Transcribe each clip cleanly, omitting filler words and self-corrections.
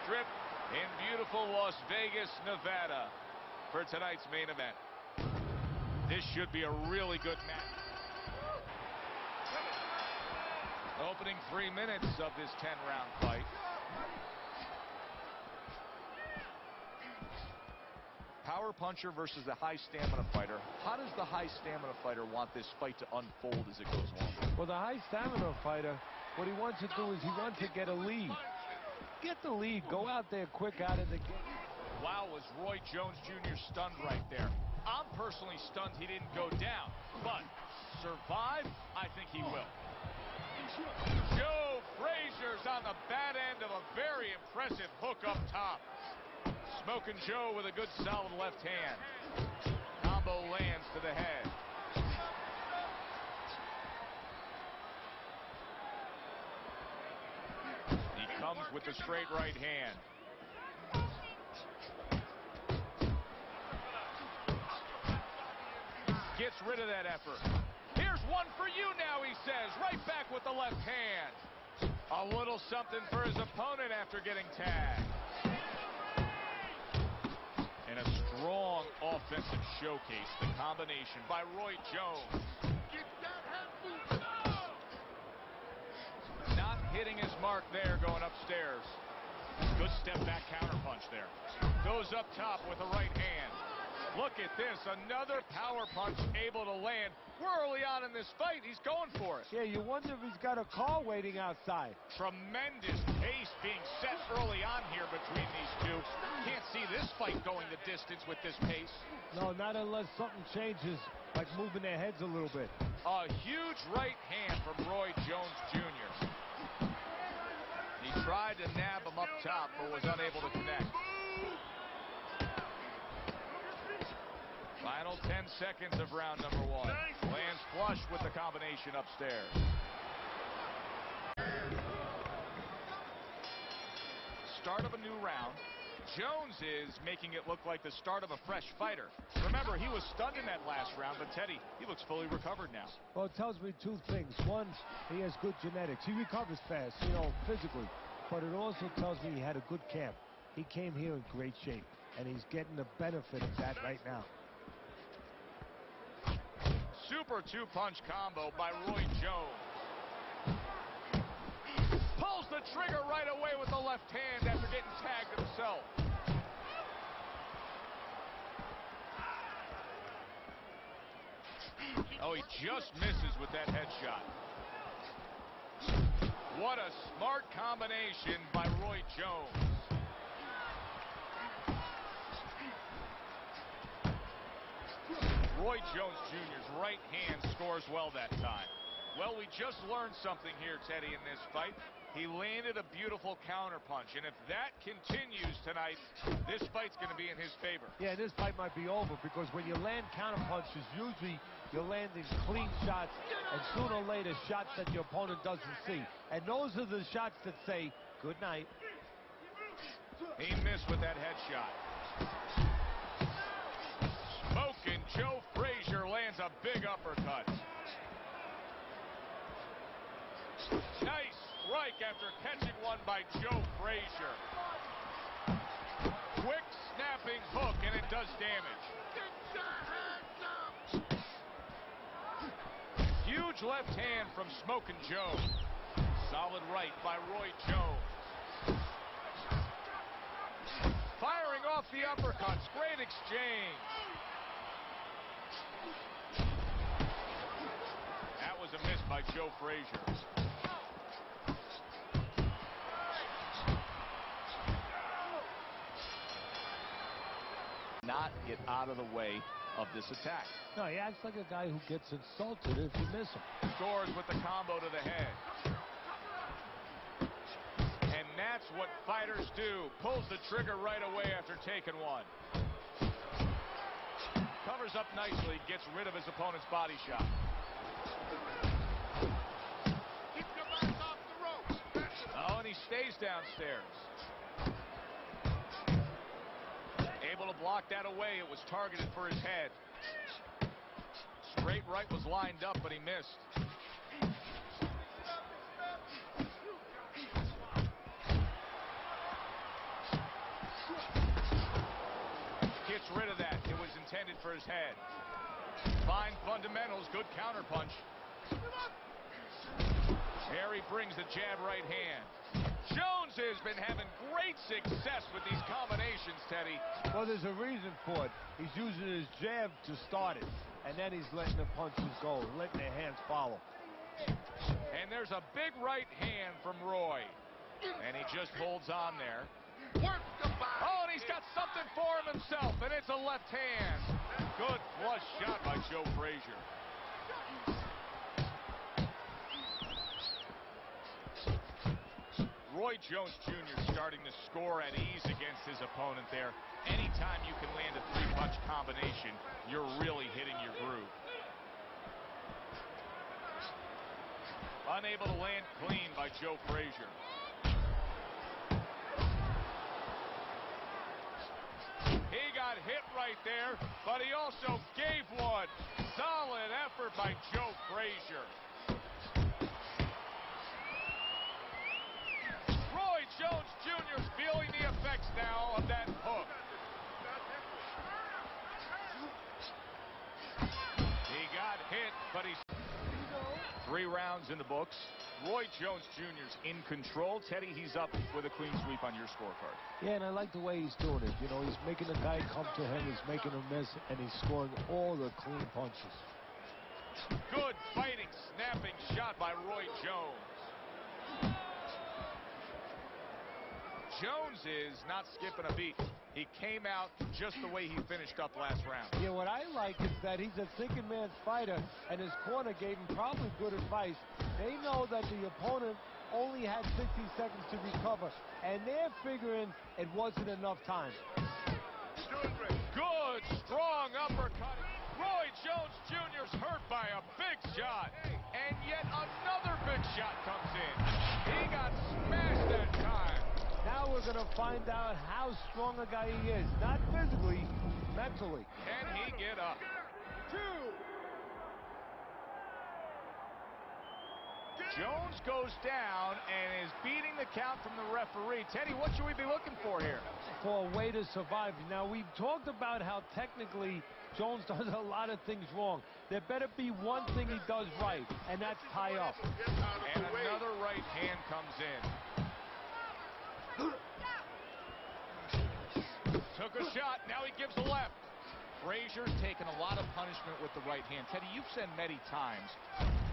Strip in beautiful Las Vegas, Nevada for tonight's main event. This should be a really good match. Opening 3 minutes of this 10-round fight. Power puncher versus a high stamina fighter. How does the high stamina fighter want this fight to unfold as it goes along? Well, the high stamina fighter, what he wants to do is he wants to get a lead. Get the lead. Go out there quick out of the gate. Wow, was Roy Jones Jr. stunned right there. I'm personally stunned he didn't go down, but survive, I think he will. Joe Fraizer's on the bad end of a very impressive hook up top. Smoking Joe with a good solid left hand. Combo lands to the head. He comes with the straight right hand. Gets rid of that effort. Here's one for you now, he says. Right back with the left hand. A little something for his opponent after getting tagged. And a strong offensive showcase. The combination by Roy Jones. Not hitting his mark there going upstairs. Good step back counterpunch there. Goes up top with the right hand. Look at this, another power punch able to land. We're early on in this fight. He's going for it. Yeah, you wonder if he's got a car waiting outside. Tremendous pace being set early on here between these two. Can't see this fight going the distance with this pace. No, not unless something changes, like moving their heads a little bit. A huge right hand from Roy Jones Jr. He tried to nab him up top, but was unable to connect. Final 10 seconds of round number one. Lands flush with the combination upstairs. Start of a new round. Jones is making it look like the start of a fresh fighter. Remember, he was stunned in that last round, but Teddy, he looks fully recovered now. Well, it tells me two things. One, he has good genetics. He recovers fast, physically. But it also tells me he had a good camp. He came here in great shape, and he's getting the benefit of that right now. Super two-punch combo by Roy Jones. Pulls the trigger right away with the left hand after getting tagged himself. Oh, he just misses with that headshot. What a smart combination by Roy Jones. Roy Jones Jr.'s right hand scores well that time. Well, we just learned something here, Teddy, in this fight. He landed a beautiful counterpunch, and if that continues tonight, this fight's going to be in his favor. Yeah, this fight might be over, because when you land counterpunches, usually you're landing clean shots, and sooner or later, shots that your opponent doesn't see. And those are the shots that say, good night. He missed with that headshot. Smoking Joe Frazier lands a big uppercut. Nice strike after catching one by Joe Frazier. Quick snapping hook, and it does damage. Huge left hand from Smoking Joe. Solid right by Roy Jones. Firing off the uppercuts. Great exchange. That was a miss by Joe Frazier. Not get out of the way of this attack. No, he acts like a guy who gets insulted if you miss him. Scores with the combo to the head. And that's what fighters do. Pulls the trigger right away after taking one. Covers up nicely, gets rid of his opponent's body shot. Keep your back off the ropes. Oh, and he stays downstairs. Able to block that away. It was targeted for his head. Straight right was lined up, but he missed. for his head. Fine fundamentals, good counterpunch. Harry brings the jab right hand. Jones has been having great success with these combinations, Teddy. Well, there's a reason for it. He's using his jab to start it, and then he's letting the punches go, letting the hands follow. And there's a big right hand from Roy. And he just holds on there. Oh, and he's got something for him himself, and it's a left hand. Good flush shot by Joe Fraizer. Roy Jones Jr. starting to score at ease against his opponent there. Anytime you can land a three-punch combination, you're really hitting your groove. Unable to land clean by Joe Fraizer. He got hit right there, but he also gave one. Solid effort by Joe Fraizer. Roy Jones Jr. is feeling the effects now of that hook. He got hit, but he's 3 rounds in the books. Roy Jones Jr.'s in control. Teddy, he's up with a clean sweep on your scorecard. Yeah, and I like the way he's doing it. You know, he's making the guy come to him, he's making him miss, and he's scoring all the clean punches. Good fighting, snapping shot by Roy Jones. Jones is not skipping a beat. He came out just the way he finished up last round. Yeah, what I like is that he's a thinking man's fighter, and his corner gave him probably good advice. They know that the opponent only had 60 seconds to recover, and they're figuring it wasn't enough time. Good, strong uppercut. Roy Jones Jr. is hurt by a big shot, and yet another big shot comes in. He got smashed that time. Now we're going to find out how strong a guy he is, not physically, mentally. Can he get up? 2. Jones goes down and is beating the count from the referee. Teddy, what should we be looking for here? For a way to survive. Now, we've talked about how technically Jones does a lot of things wrong. There better be one thing he does right, and that's tie up. And another right hand comes in. Took a shot, now he gives a left. Fraizer's taken a lot of punishment with the right hand. Teddy, you've said many times,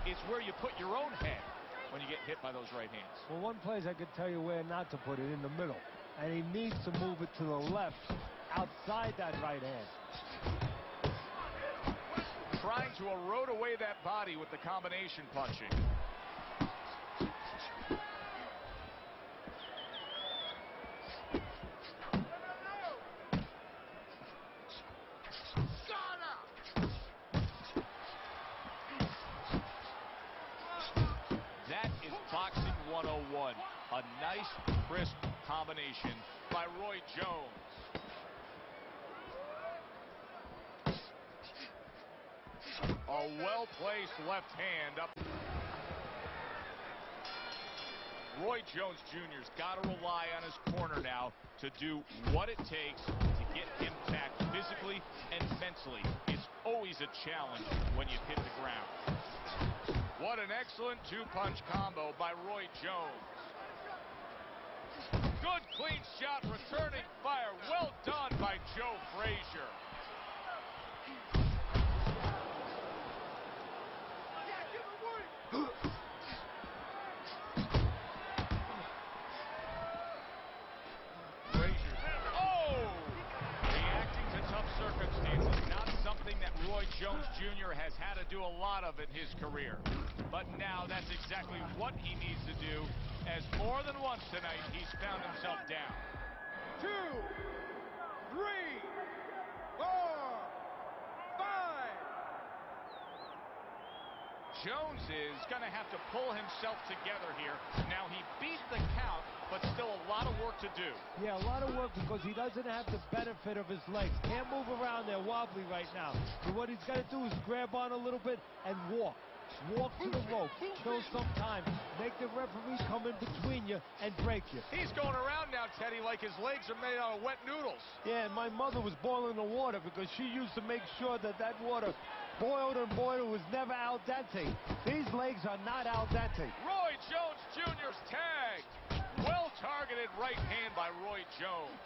it's where you put your own head when you get hit by those right hands. Well, one place I could tell you where not to put it, in the middle. And he needs to move it to the left, outside that right hand. Trying to erode away that body with the combination punching. That is boxing 101. A nice, crisp combination by Roy Jones. A well-placed left hand up. Roy Jones Jr.'s got to rely on his corner now to do what it takes to get him back physically and mentally. It's always a challenge when you hit the ground. What an excellent two-punch combo by Roy Jones. Good clean shot, returning fire. Well done by Joe Fraizer. Reacting to tough circumstances, not something that Roy Jones Jr. has had to do a lot of in his career. But now that's exactly what he needs to do, as more than once tonight he's found himself down. 2, 3, 4, 5. Jones is going to have to pull himself together here. Now, he beat the count, but still a lot of work to do. Yeah, a lot of work because he doesn't have the benefit of his legs. Can't move around there wobbly right now. So what he's got to do is grab on a little bit and walk. walk to the rope, kill some time, make the referee come in between you and break you. He's going around now, Teddy, like his legs are made out of wet noodles. Yeah, and my mother was boiling the water because she used to make sure that that water boiled and boiled. It was never al dente. These legs are not al dente. Roy Jones Jr.'s tagged. Well-targeted right hand by Roy Jones.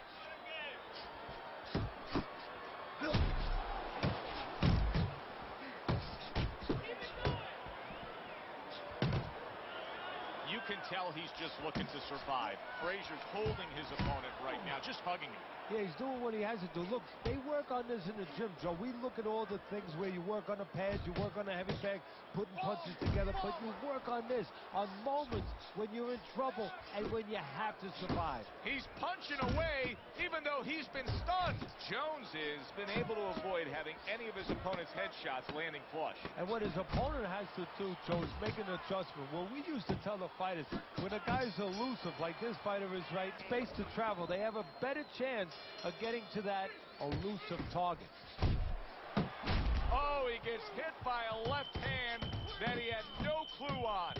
You can tell he's just looking to survive. Fraizer's holding his opponent right now, just hugging him. Yeah, he's doing what he has to do. Look, they work on this in the gym, Joe. We look at all the things where you work on the pads, you work on the heavy bag, putting punches together, but you work on this, on moments when you're in trouble and when you have to survive. He's punching away, even though he's been stunned. Jones has been able to avoid having any of his opponent's headshots landing flush. And what his opponent has to do, Joe, is make an adjustment. Well, we used to tell the fighters, when a guy's elusive, like this fighter is, right, space to travel, they have a better chance of getting to that elusive target. Oh, he gets hit by a left hand that he had no clue on.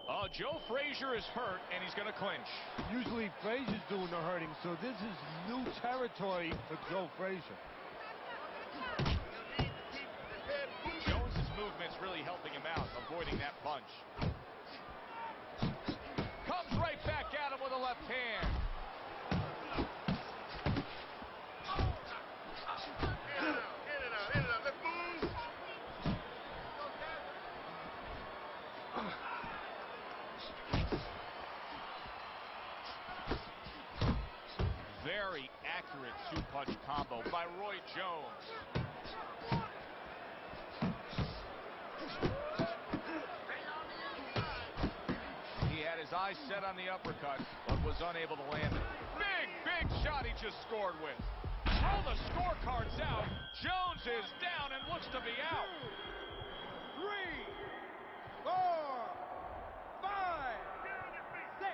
Oh, Joe Frazier is hurt, and he's going to clinch. Usually Fraizer's doing the hurting, so this is new territory for Joe Frazier. Jones's movement's really helping him out, avoiding that punch. Comes right back at him with a left hand. Very accurate two-punch combo by Roy Jones. He had his eyes set on the uppercut, but was unable to land it. Big shot he just scored with. Throw the scorecards out. Jones is down and looks to be out. 3, 4, 5, 6.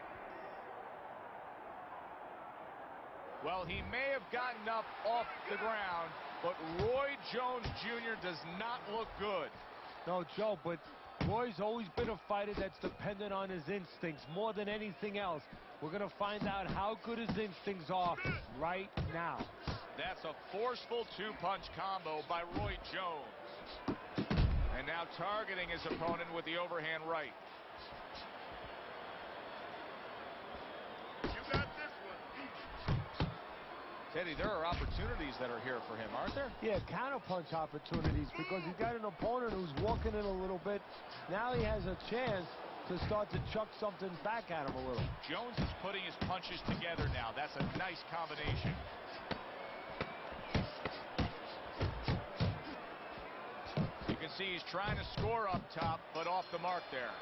Well, he may have gotten up off the ground, but Roy Jones Jr. does not look good. No, Joe, but Roy's always been a fighter that's dependent on his instincts more than anything else. We're going to find out how good his instincts are right now. That's a forceful two-punch combo by Roy Jones. And now targeting his opponent with the overhand right. You got this one. Teddy, there are opportunities that are here for him, aren't there? Yeah, counterpunch opportunities, because he's got an opponent who's walking in a little bit. Now he has a chance to start to chuck something back at him a little. Jones is putting his punches together now. That's a nice combination. You can see he's trying to score up top, but off the mark there.